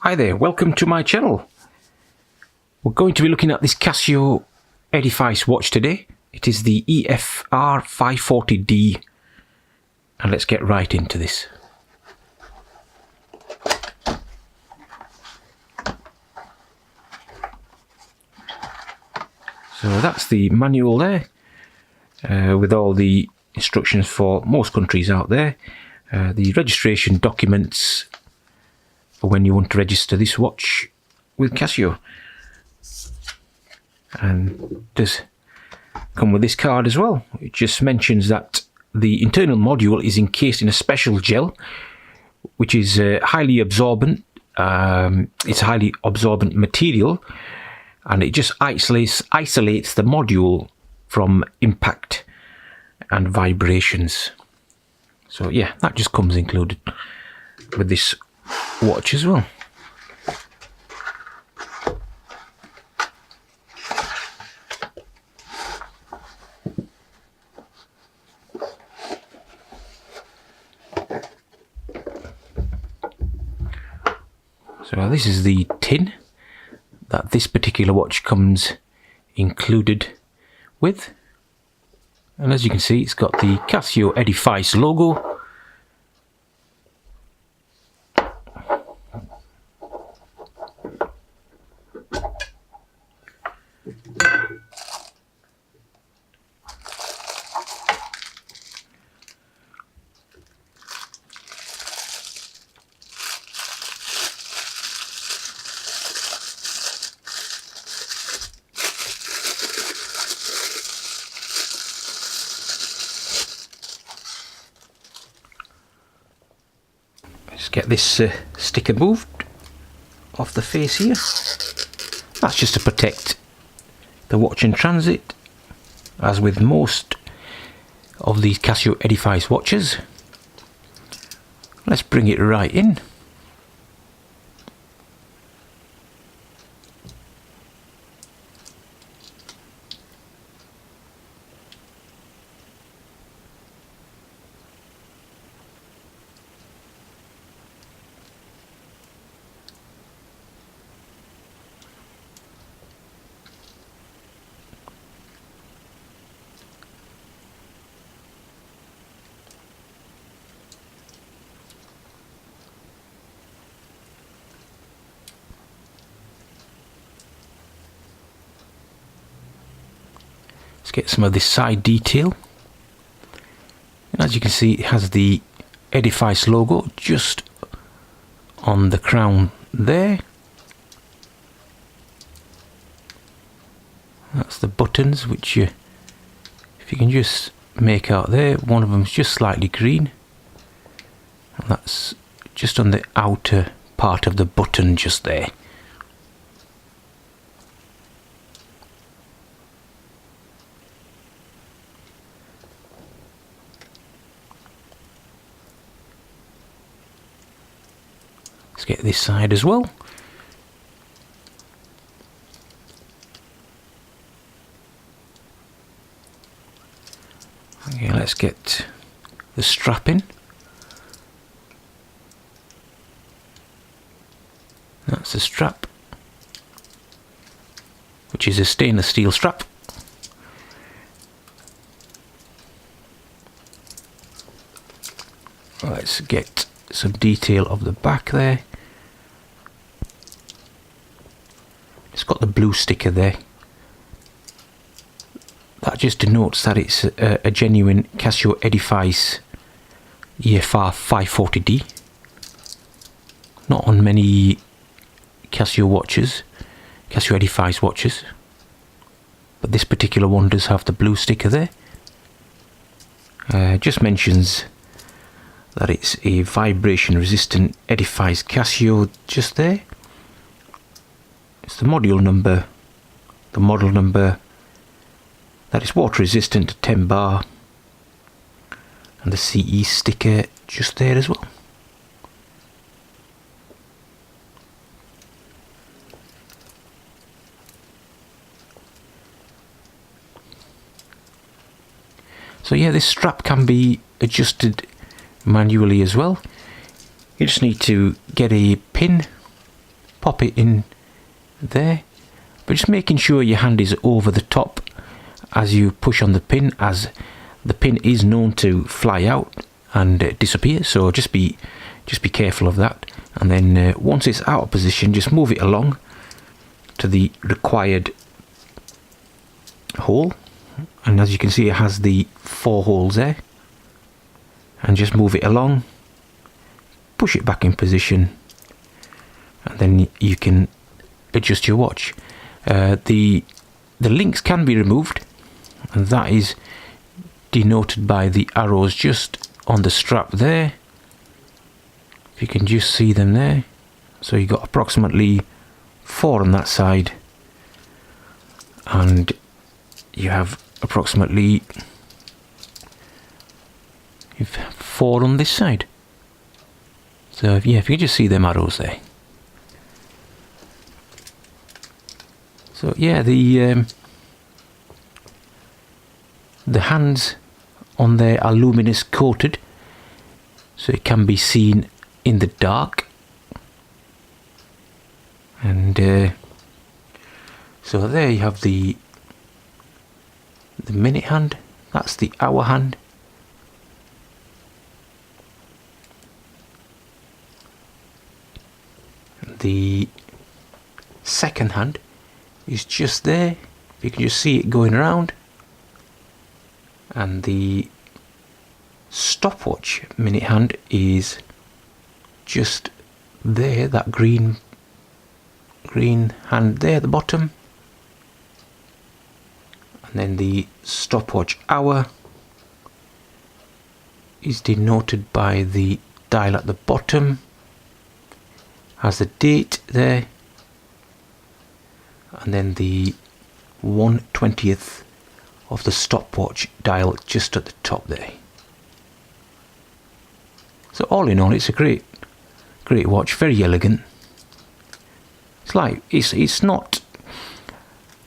Hi there, welcome to my channel. We're going to be looking at this Casio Edifice watch today. It is the EFR-540D, and let's get right into this. So that's the manual there, with all the instructions for most countries out there. The registration documents for when you want to register this watch with Casio. And does come with this card as well. It just mentions that the internal module is encased in a special gel, which is highly absorbent. It's a highly absorbent material, and it just isolates the module from impact and vibrations. So yeah, that just comes included with this watch as well. So this is the tin that this particular watch comes included with, and as you can see, it's got the Casio Edifice logo. Let's get this sticker moved off the face here. That's just to protect the watch in transit, as with most of these Casio Edifice watches. Let's bring it right in. Let's get some of this side detail. And as you can see, it has the Edifice logo just on the crown there. That's the buttons, which if you can just make out there, one of them is just slightly green, and that's just on the outer part of the button just there. Let's get this side as well. Okay, let's get the strap in. That's the strap, which is a stainless steel strap. Let's get some detail of the back there. It's got the blue sticker there. That just denotes that it's a genuine Casio Edifice EFR-540D. Not on many Casio watches, Casio Edifice watches, but this particular one does have the blue sticker there. Just mentions that it's a vibration resistant Edifice Casio just there. It's the module number, the model number, that is water resistant to 10 bar, and the CE sticker just there as well. So yeah, this strap can be adjusted manually as well. You just need to get a pin pop it in there, but just making sure your hand is over the top as you push on the pin, as the pin is known to fly out and disappear, so just be careful of that. And then once it's out of position, just move it along to the required hole, and as you can see it has the 4 holes there, and just move it along, push it back in position, and then you can adjust your watch. The links can be removed, and that is denoted by the arrows just on the strap there. If you can just see them there. So you got approximately 4 on that side, and you have approximately 4 on this side. So yeah, if you just see them arrows there. So yeah, the hands on there are luminous coated, so it can be seen in the dark. And so there you have the minute hand, that's the hour hand. The second hand is just there, you can just see it going around. And the stopwatch minute hand is just there, that green hand there at the bottom. And then the stopwatch hour is denoted by the dial at the bottom, has the date there, and then the 1/20th of the stopwatch dial just at the top there. So all in all, it's a great watch, very elegant. It's not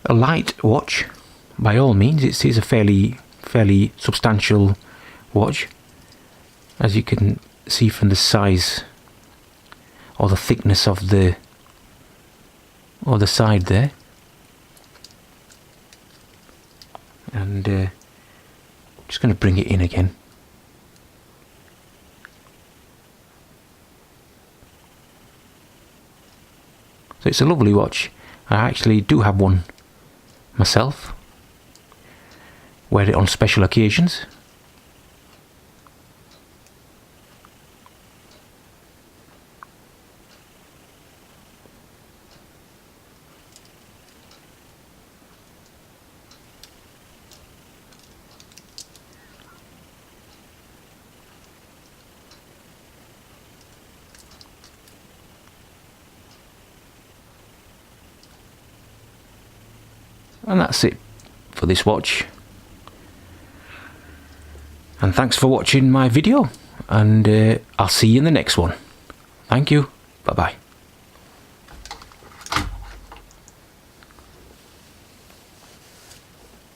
a light watch by all means. It is a fairly substantial watch, as you can see from the size or the thickness of the side there. And just going to bring it in again. So it's a lovely watch. I actually do have one myself. Wear it on special occasions. And that's it for this watch. And thanks for watching my video, and I'll see you in the next one. Thank you. Bye bye.